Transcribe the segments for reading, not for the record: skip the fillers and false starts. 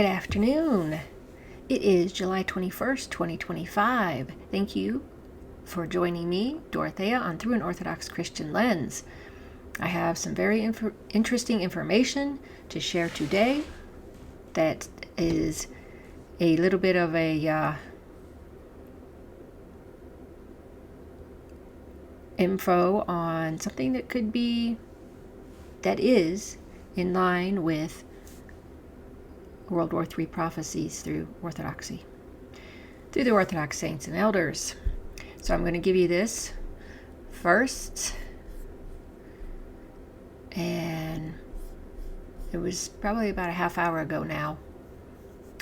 Good afternoon. It is July 21st, 2025. Thank you for joining me, Dorothea, on Through an Orthodox Christian Lens. I have some very interesting information to share today that is a little bit of a info on something that is in line with World War III prophecies through Orthodoxy, through the Orthodox saints and elders. So I'm going to give you this first, and it was probably about a half hour ago now.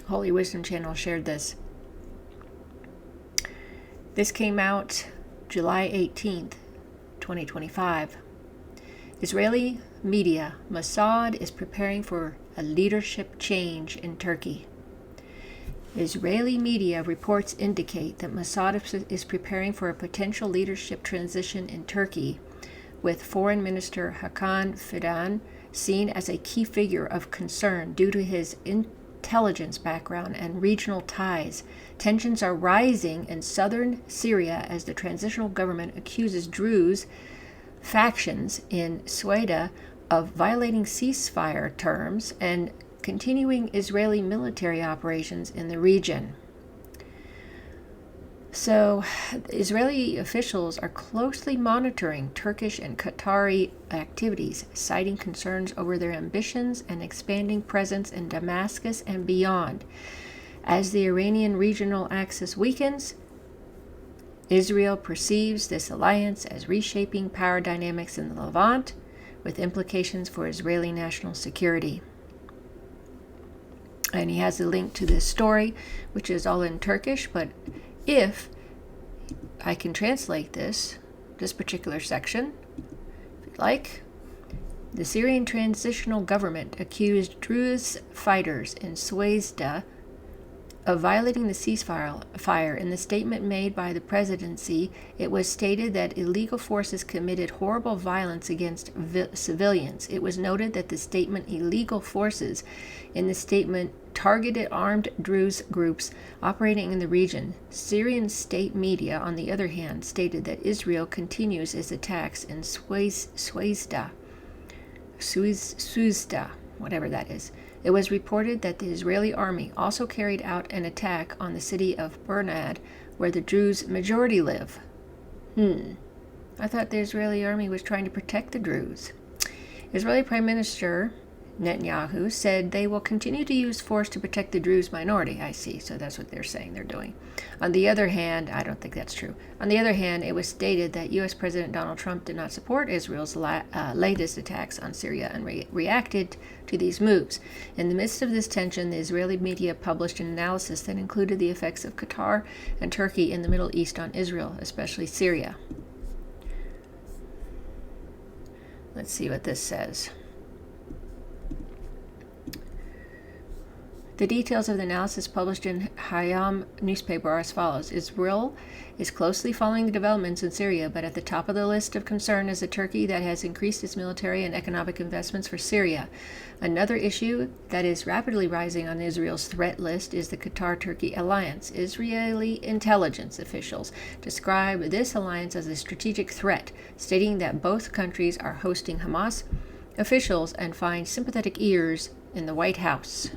Holy Wisdom Channel shared this. This came out July 18th, 2025. Israeli media, Mossad is preparing for a leadership change in Turkey. Israeli media reports indicate that Mossad is preparing for a potential leadership transition in Turkey, with Foreign Minister Hakan Fidan seen as a key figure of concern due to his intelligence background and regional ties. Tensions are rising in southern Syria as the transitional government accuses Druze factions in Sweden of violating ceasefire terms and continuing Israeli military operations in the region. So, Israeli officials are closely monitoring Turkish and Qatari activities, citing concerns over their ambitions and expanding presence in Damascus and beyond. As the Iranian regional axis weakens, Israel perceives this alliance as reshaping power dynamics in the Levant, with implications for Israeli national security. And he has a link to this story, which is all in Turkish, but if I can translate this particular section, if you'd like. The Syrian transitional government accused Druze fighters in Swazda of violating the ceasefire. In the statement made by the presidency, it was stated that illegal forces committed horrible violence against civilians. It was noted that the statement illegal forces in the statement targeted armed Druze groups operating in the region. Syrian state media, on the other hand, stated that Israel continues its attacks in Swazda, whatever that is. It was reported that the Israeli army also carried out an attack on the city of Bernad, where the Druze majority live. I thought the Israeli army was trying to protect the Druze. Israeli Prime Minister Netanyahu said they will continue to use force to protect the Druze minority. I see, so that's what they're saying they're doing. On the other hand, I don't think that's true. On the other hand, it was stated that U.S. President Donald Trump did not support Israel's latest attacks on Syria and reacted to these moves. In the midst of this tension, the Israeli media published an analysis that included the effects of Qatar and Turkey in the Middle East on Israel, especially Syria. Let's see what this says. The details of the analysis published in Hayam newspaper are as follows. Israel is closely following the developments in Syria, but at the top of the list of concern is a Turkey that has increased its military and economic investments for Syria. Another issue that is rapidly rising on Israel's threat list is the Qatar-Turkey alliance. Israeli intelligence officials describe this alliance as a strategic threat, stating that both countries are hosting Hamas officials and find sympathetic ears in the White House.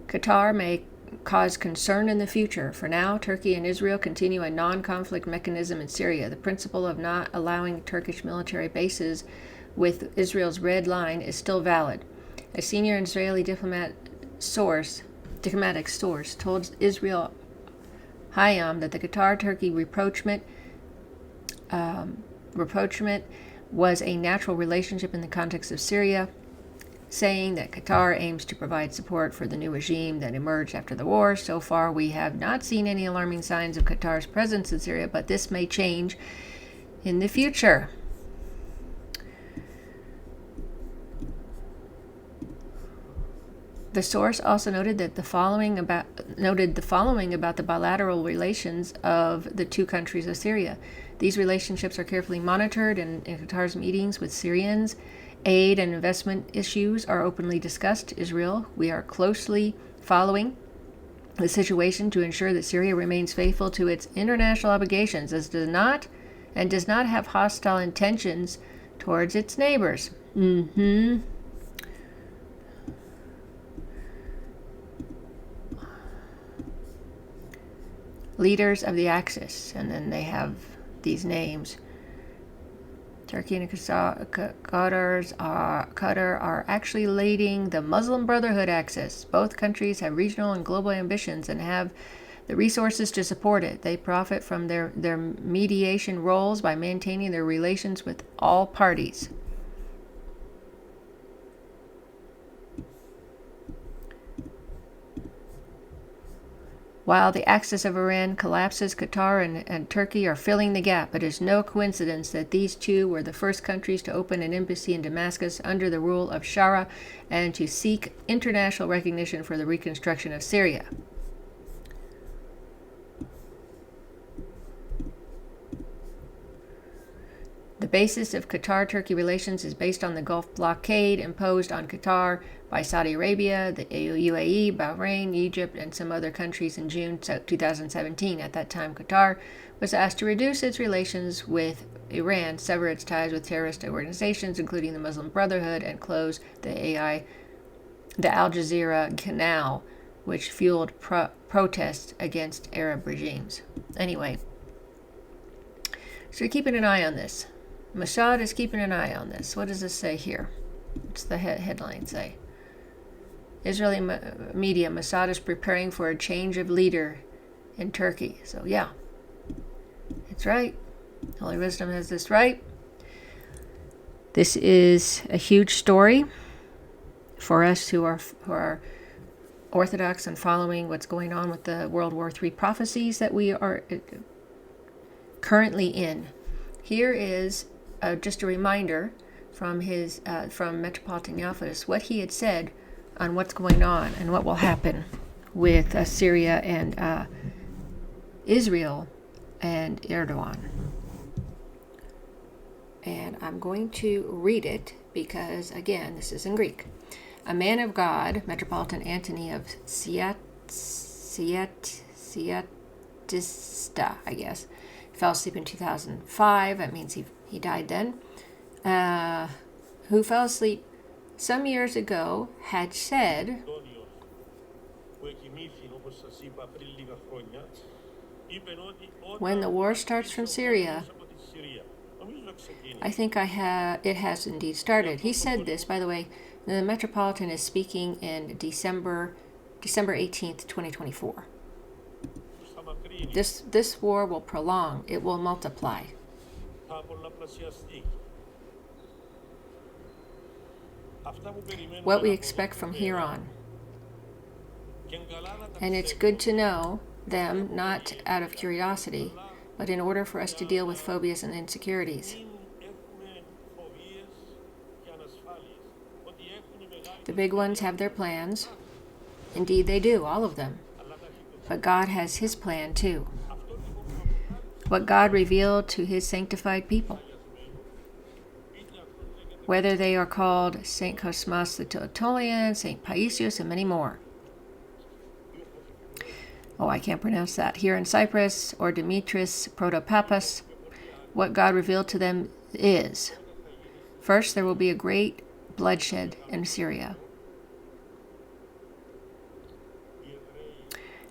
Qatar may cause concern in the future. For now, Turkey and Israel continue a non-conflict mechanism in Syria. The principle of not allowing Turkish military bases with Israel's red line is still valid. A senior Israeli diplomatic source told Israel Hayam that the Qatar-Turkey rapprochement was a natural relationship in the context of Syria, saying that Qatar aims to provide support for the new regime that emerged after the war. So far, we have not seen any alarming signs of Qatar's presence in Syria, but this may change in the future. The source also noted the following about the bilateral relations of the two countries of Syria. These relationships are carefully monitored, and in Qatar's meetings with Syrians, aid and investment issues are openly discussed. Israel, we are closely following the situation to ensure that Syria remains faithful to its international obligations, as does not have hostile intentions towards its neighbors. Leaders of the Axis, and then they have these names. Turkey and Qatar are actually leading the Muslim Brotherhood axis. Both countries have regional and global ambitions and have the resources to support it. They profit from their mediation roles by maintaining their relations with all parties. While the axis of Iran collapses, Qatar and Turkey are filling the gap. It is no coincidence that these two were the first countries to open an embassy in Damascus under the rule of Shara and to seek international recognition for the reconstruction of Syria. The basis of Qatar-Turkey relations is based on the Gulf blockade imposed on Qatar by Saudi Arabia, the UAE, Bahrain, Egypt, and some other countries in June 2017. At that time, Qatar was asked to reduce its relations with Iran, sever its ties with terrorist organizations, including the Muslim Brotherhood, and close the Al Jazeera Canal, which fueled protests against Arab regimes. Anyway, so you're keeping an eye on this. Mossad is keeping an eye on this. What does this say here? What's the headline say? Israeli media, Mossad is preparing for a change of leader in Turkey. So yeah, it's right. Holy Wisdom has this right. This is a huge story for us who are Orthodox and following what's going on with the World War III prophecies that we are currently in. Here is just a reminder from Metropolitan Neophytos what he had said on what's going on and what will happen with Syria and Israel and Erdogan. And I'm going to read it because, again, this is in Greek. A man of God, Metropolitan Antony of Siatista, I guess, fell asleep in 2005. That means he died then. Who fell asleep some years ago, had said, when the war starts from Syria, I think it has indeed started. He said this, by the way. The Metropolitan is speaking in December 18th, 2024. This war will prolong. It will multiply. What we expect from here on. And it's good to know them, not out of curiosity, but in order for us to deal with phobias and insecurities. The big ones have their plans. Indeed, they do, all of them. But God has his plan too. What God revealed to his sanctified people. Whether they are called Saint Cosmas the Teotonian, Saint Paisios, and many more. Oh, I can't pronounce that. Here in Cyprus, or Demetrius Protopapas, what God revealed to them is, first, there will be a great bloodshed in Syria.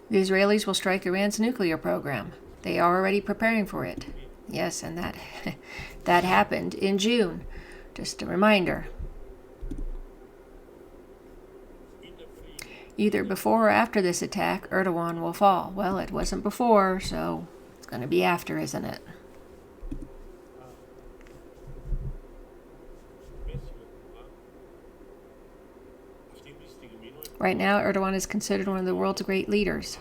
The Israelis will strike Iran's nuclear program. They are already preparing for it. Yes, and that happened in June. Just a reminder. Either before or after this attack, Erdogan will fall. Well, it wasn't before, so it's going to be after, isn't it? Right now, Erdogan is considered one of the world's great leaders.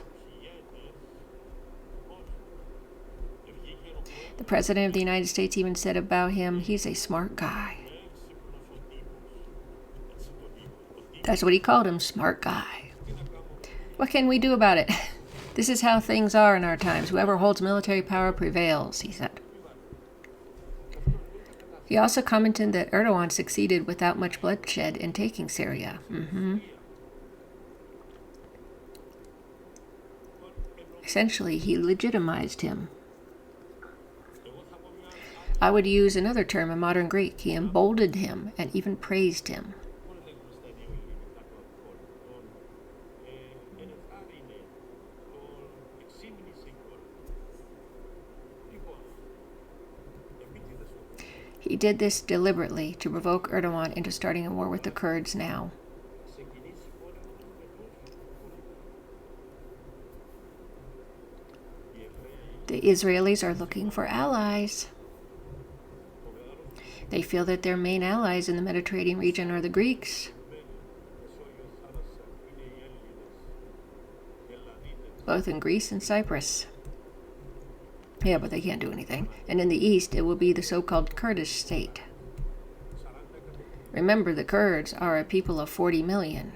The President of the United States even said about him, he's a smart guy. That's what he called him, smart guy. What can we do about it? This is how things are in our times. Whoever holds military power prevails, he said. He also commented that Erdogan succeeded without much bloodshed in taking Syria. Essentially, he legitimized him. I would use another term in modern Greek. He emboldened him and even praised him. He did this deliberately to provoke Erdogan into starting a war with the Kurds now. The Israelis are looking for allies. They feel that their main allies in the Mediterranean region are the Greeks, both in Greece and Cyprus. Yeah, but they can't do anything. And in the east, it will be the so-called Kurdish state. Remember, the Kurds are a people of 40 million.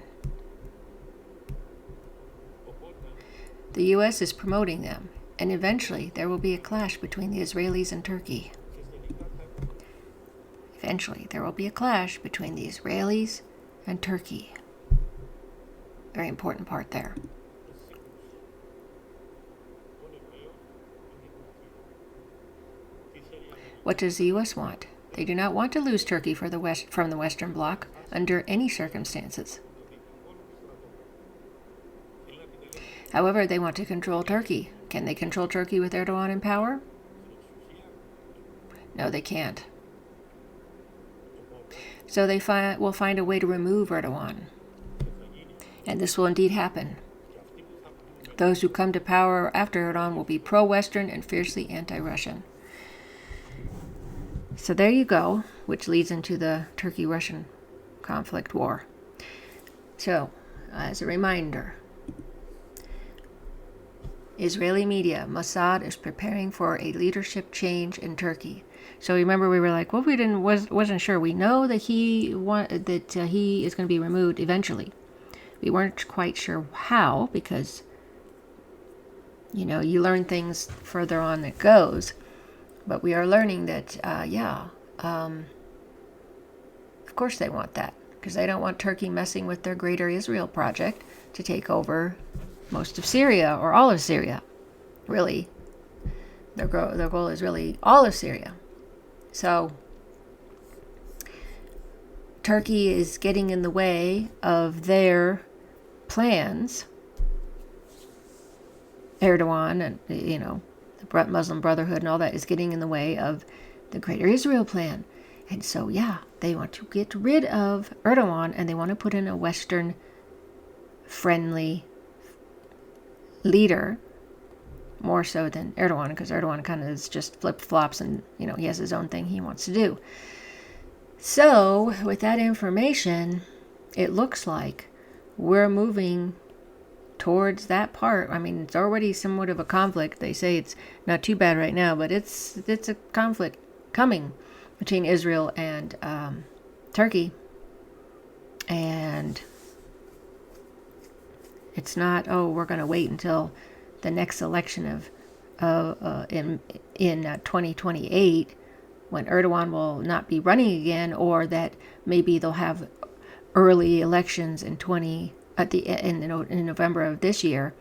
The U.S. is promoting them, and eventually there will be a clash between the Israelis and Turkey. Eventually, there will be a clash between the Israelis and Turkey. Very important part there. What does the U.S. want? They do not want to lose Turkey from the Western Bloc under any circumstances. However, they want to control Turkey. Can they control Turkey with Erdogan in power? No, they can't. So they will find a way to remove Erdogan. And this will indeed happen. Those who come to power after Erdogan will be pro-Western and fiercely anti-Russian. So there you go, which leads into the Turkey-Russian conflict war. So, as a reminder, Israeli media, Mossad is preparing for a leadership change in Turkey. So remember, we were like, well, wasn't sure. We know that he is going to be removed eventually. We weren't quite sure how, because you learn things further on that goes. But we are learning that, of course they want that, because they don't want Turkey messing with their Greater Israel project to take over most of Syria, or all of Syria. Really, their goal is really all of Syria. So Turkey is getting in the way of their plans. Erdogan and, the Muslim Brotherhood and all that is getting in the way of the Greater Israel plan. And so, they want to get rid of Erdogan, and they want to put in a Western-friendly leader, more so than Erdogan, because Erdogan kind of is just flip-flops and, he has his own thing he wants to do. So, with that information, it looks like we're moving towards that part. I mean, it's already somewhat of a conflict. They say it's not too bad right now, but it's a conflict coming between Israel and Turkey. And it's not, we're going to wait until the next election in 2028 when Erdogan will not be running again, or that maybe they'll have early elections in November of this year.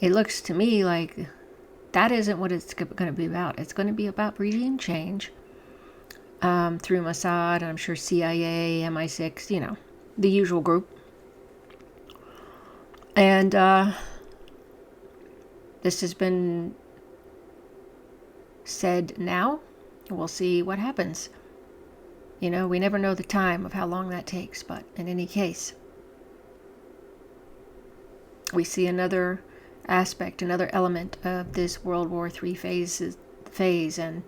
It looks to me like that isn't what it's going to be about. It's going to be about regime change through Mossad, and I'm sure CIA, MI6, the usual group. And this has been said now. We'll see what happens. We never know the time of how long that takes, but in any case, we see another aspect, another element of this World War III phase, and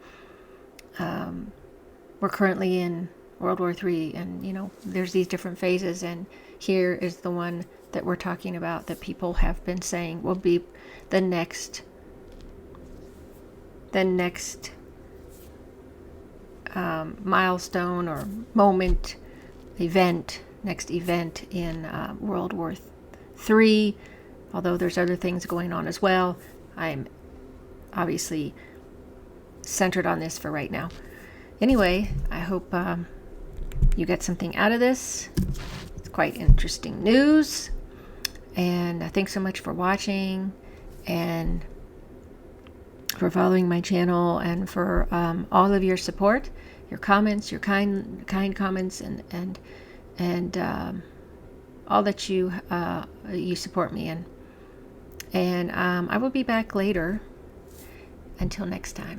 we're currently in World War III, and there's these different phases, and here is the one that we're talking about that people have been saying will be the next milestone or moment, next event in World War III. Although there's other things going on as well. I'm obviously centered on this for right now. Anyway, I hope you get something out of this. It's quite interesting news. And thanks so much for watching and for following my channel, and for all of your support, your comments, your kind comments, and all that you support me in. And I will be back later. Until next time.